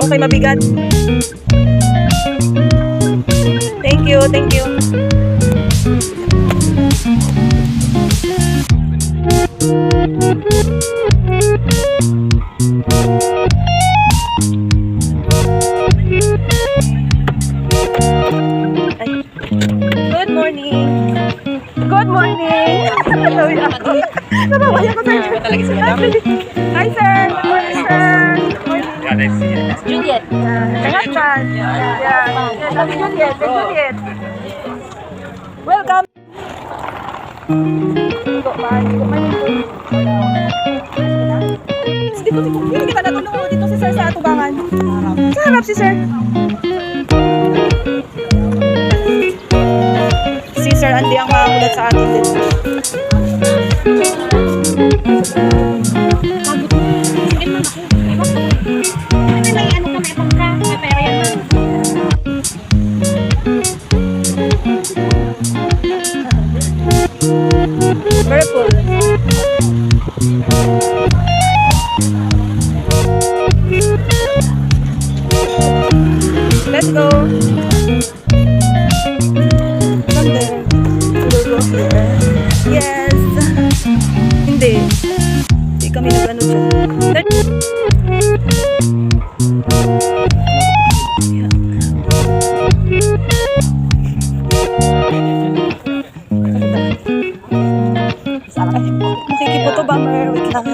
Okay, mabigat. Thank you, thank you. Ay. Good morning. Good morning. Nababaya ko sir. Hi sir. Good morning sir. Juliet. Congrats. Yeah. Juliet. Welcome. Hindi kita natulungan dito si sir sa atubangan. Sa harap si sir. Si Sir Andy ang makakulat sa atin dito. May ano ka, may pangka, may pera yan man. Purple. Let's go. From there. We'll go here. Yes. Hindi. Hindi kami nag-ano dyan. Makikiputo bomber. Wait lang.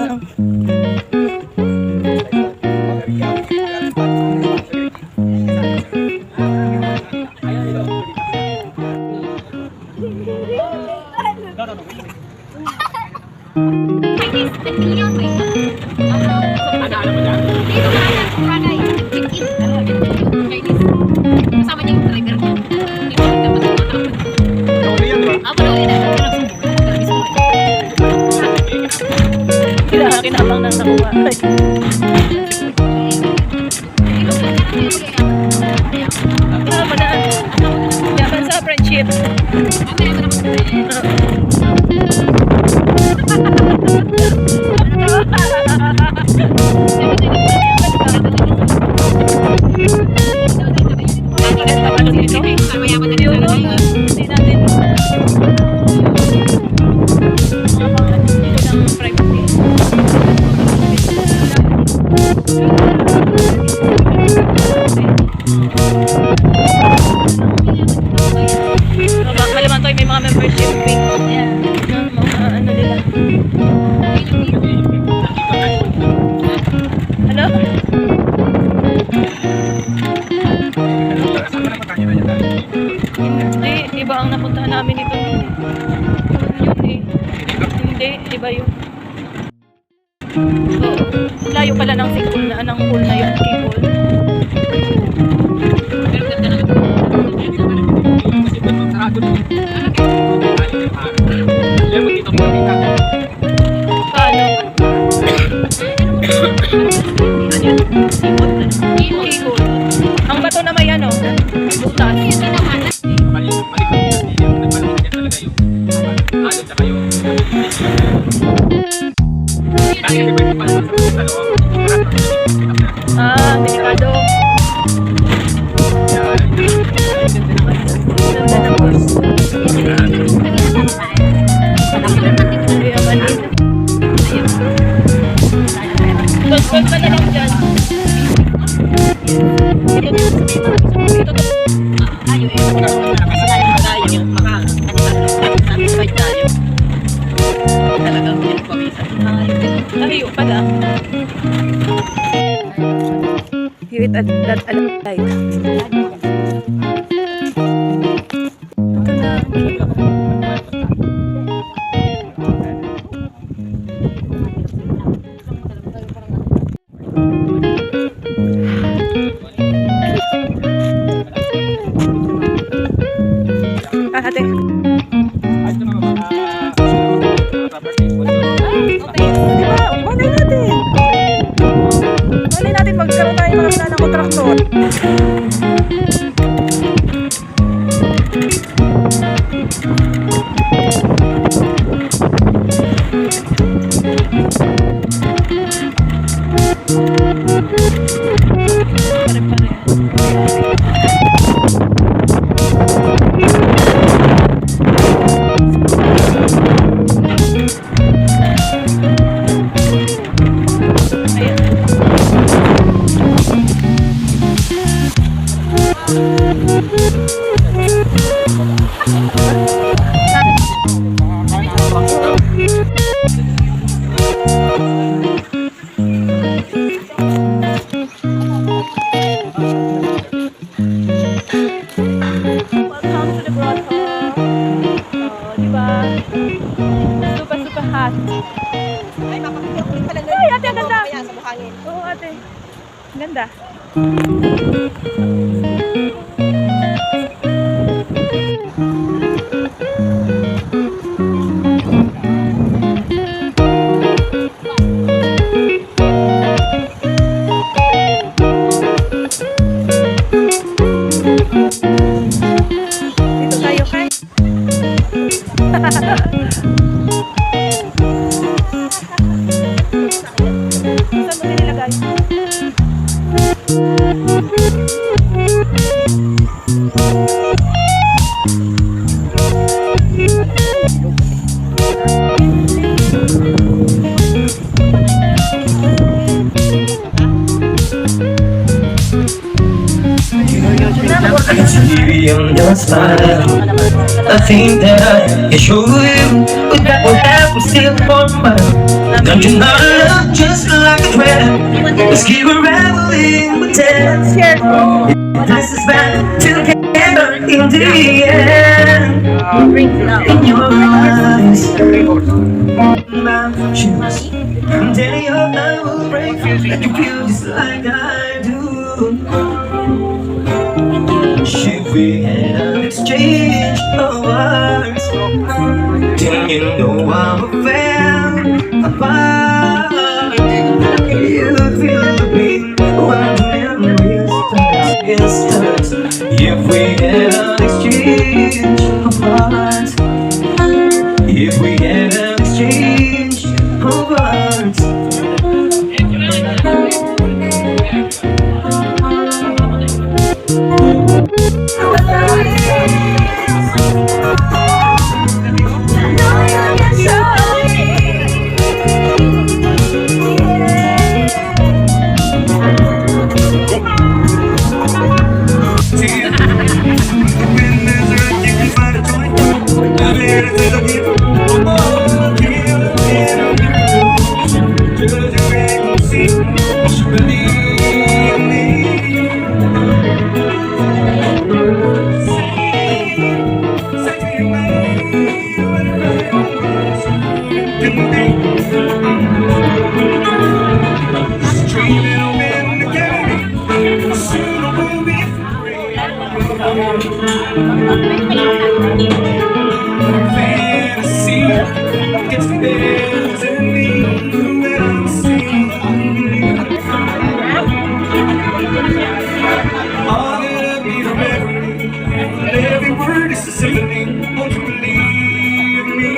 membership. Malaman to, may mga membership fee. Yan. Mga ano nila. Ano? Hindi, iba ang napuntahan namin ito. Yun Hindi, iba yun. So, layo pala ng sikul na, ng pool na yun, keyboard. Paano? Keyboard. Ang bato na may ano, butas. Ah, delikado. Gold pa na lang dyan. Ito to. Layo pala. Hear it at that alive. Ito na. Ate. Di ba? Malay natin. Malay natin magkaroon tayo mga kilalang kontraktor. Super hot. Ay, makakapit ko pala. Ay, ate, ang ganda. Kaya sa buhangin. Oo, ate. Ang ganda. Dito tayo kay. Saan mo nilagay? I can see on your smile. I think that I can show you what that will have still for mine. Don't you know love just like a thread? Let's keep unraveling with Let's it. share. This is back together in the end. In your eyes, my shoes. I'm telling you, I will break you. You feel just like I do. Should we had an exchange of words? Didn't you know I'm a fan apart? You feel the pain when the memories start. If we had an exchange exchange of hearts. If we can exchange of hearts. Fantasy gets better in me that I'm seeing. All that I be remembering, every word is a symphony. Won't you believe me?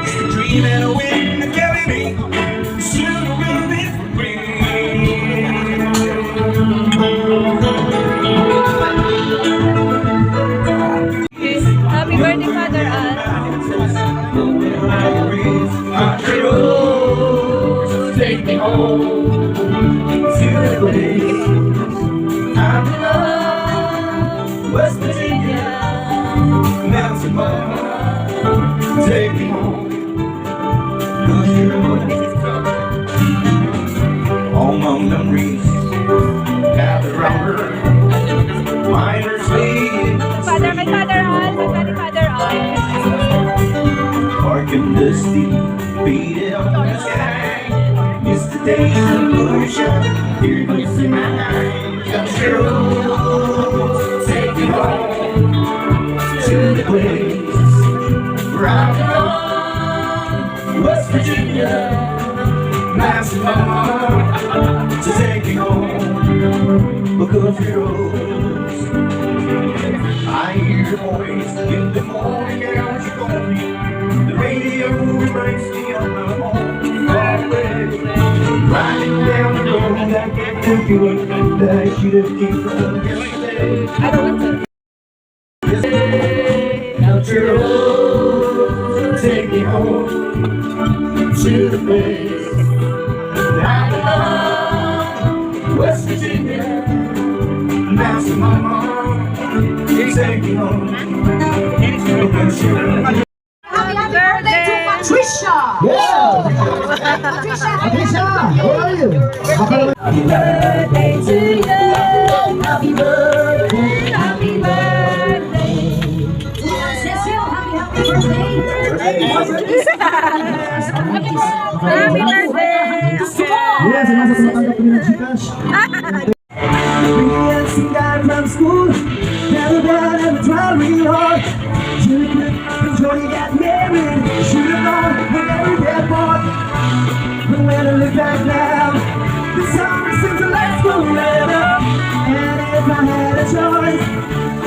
It's the dream and a wind that carry me. Soon will be free. Happy birthday, Father Al. Take me home to the place I belong, West Virginia, Mountain Mama. Take me home, all my memories gather round her. Miners lead, Father kay Father Al. Birthday, Father Al. dark and dusty, faded on the sky. It's the days of worship, here goes in my mind. Country roads, take me home to the place where I belong, West Virginia, Massive Mama, to take me home, the country roads. I hear your voice in the morning as you call me. The radio reminds me of my home, far away. Riding down the road, I get the feeling that I should have came from yesterday. I don't want to. Yesterday, country roads, take me home to the place that I belong, West Virginia, Massive Mama, take me home, the country roads. Happy birthday to Patricia! Patricia, where are you? Happy birthday to you. Happy birthday. Happy birthday. Cecil, happy birthday! Happy birthday. Yes, nasa sa matanggap ko ng Gcash. Some guy from school, never been in a trial real hard. Should've quit before you got married. Should've known when every day bought. But when I look back now, the summer seems to last forever. And if I had a choice,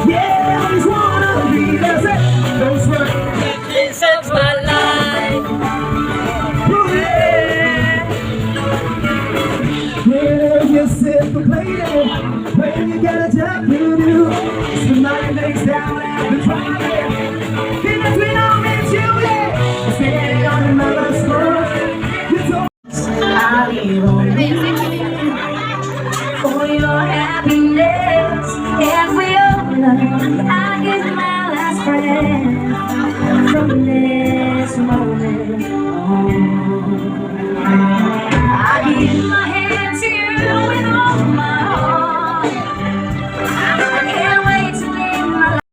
yeah, I always wanna be there. Those were This is my life. when you sit for playing, when you get a job to do, so now your legs down and the driving. In between all me and you, yeah, standing on the mother's floor, you told I'll be home For your happiness, every owner, I give my last breath. From this moment on, I give my hand to you with all my heart. I can't wait to live my life.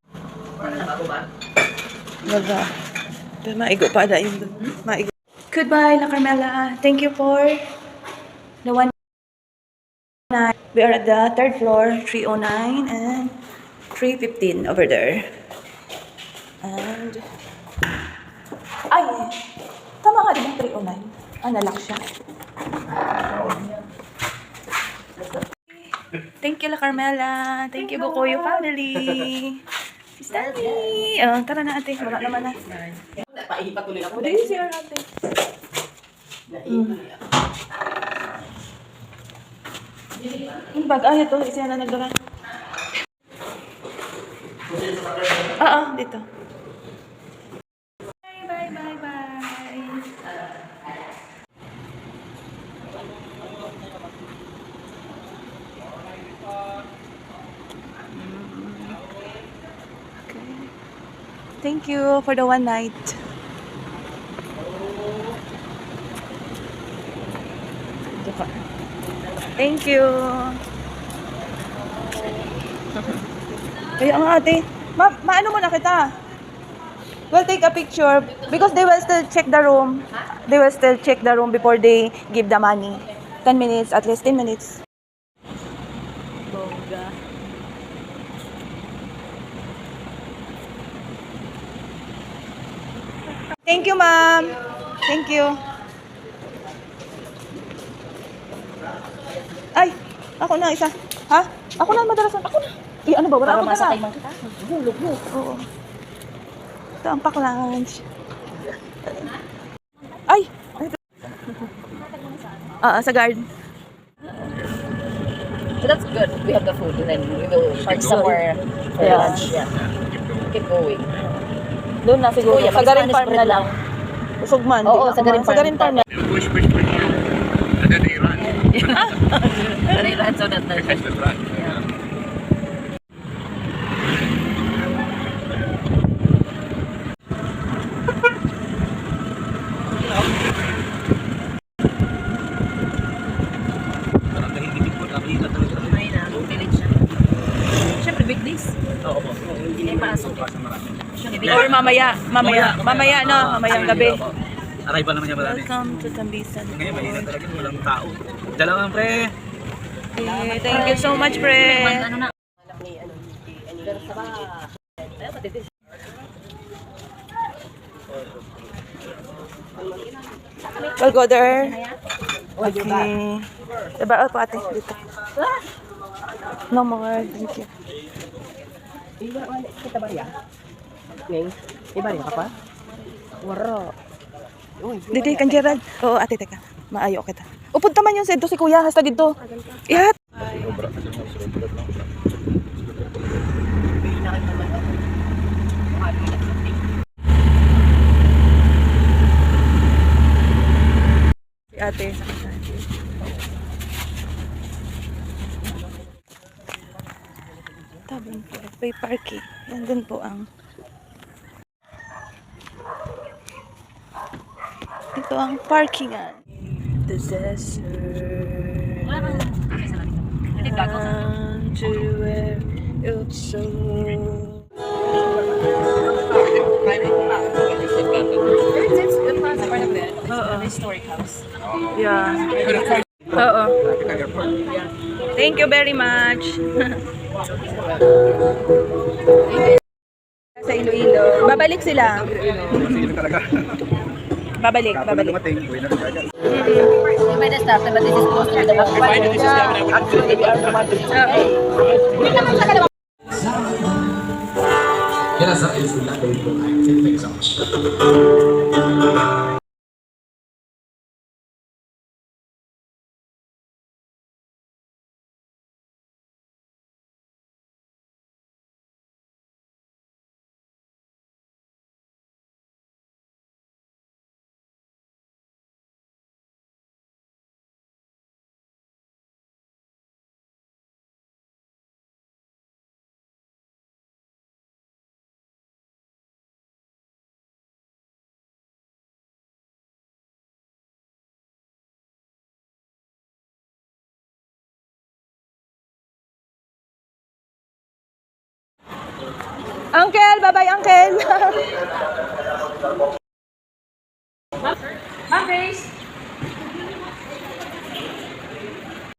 Baga. Maigo pa na yun. Maigo. Goodbye, La Carmela. Thank you for the one night. We are at the third floor, 309 and 315 over there. And ay, tama nga din yung 309. Ah, nalock siya. Thank Thank you, La Carmela. Thank you, Bukoyo family. Si Stanley. Oh, tara na, ate. Wala naman na. Paipatuloy ako. Dahil si ate. Yung bag, ito. Isa na nagdala. Dito. Bye. Okay. Thank you for the one night. Thank you. Kaya nga ate, maano mo na kita? We'll take a picture because they will still check the room. They will still check the room before they give the money. 10 minutes, at least 10 minutes. Bongga. Thank you, ma'am. Thank you. Ay, ako na isa. Ha? Ako na madalasan. Ako na. Ano ba? Wala ako na. Masakay man kita. Hulog mo. Oo. Ito ang pack lunch. Ay! Sa guard. So that's good. We have the food and then we will park somewhere for lunch. Yeah. Keep going. Doon na siguro. Oh, yeah, Sa Garin Spanish Farm bread na lang. Usog man. Oo, sa Garin Sa Garin Farm na. push. And then they run. They run so that they're That's right. village siya. Siyempre, big days. Oo. Hindi pasok. Or mamayang gabi. Arrival naman niya marami. Welcome to Tambisan. Ngayon mahina talaga, walang tao. Dalawang pre. Okay, thank you so much, pre. Ano na? We'll go there. Okay. Diba, po ate, dito. No more, thank you. Kita ba yan? Ning, iba rin ka pa? Waro. Dito kan Gerald. Oo, ate, teka. Maayo kita. Upunta man yung sento si kuya, hasta dito. Ihat. Si ate, sa kanan. Tabon po, may parking. Nandun po ang ito ang parkingan. The desert. To where it's so. Historic house. Yeah. Oo. Thank you very much. Sa Iloilo. Babalik sila. Babalik. You might have started, but this is close to the Yes, that is not very good. Thank you so much. Uncle, bye-bye, uncle. Ma'am Grace,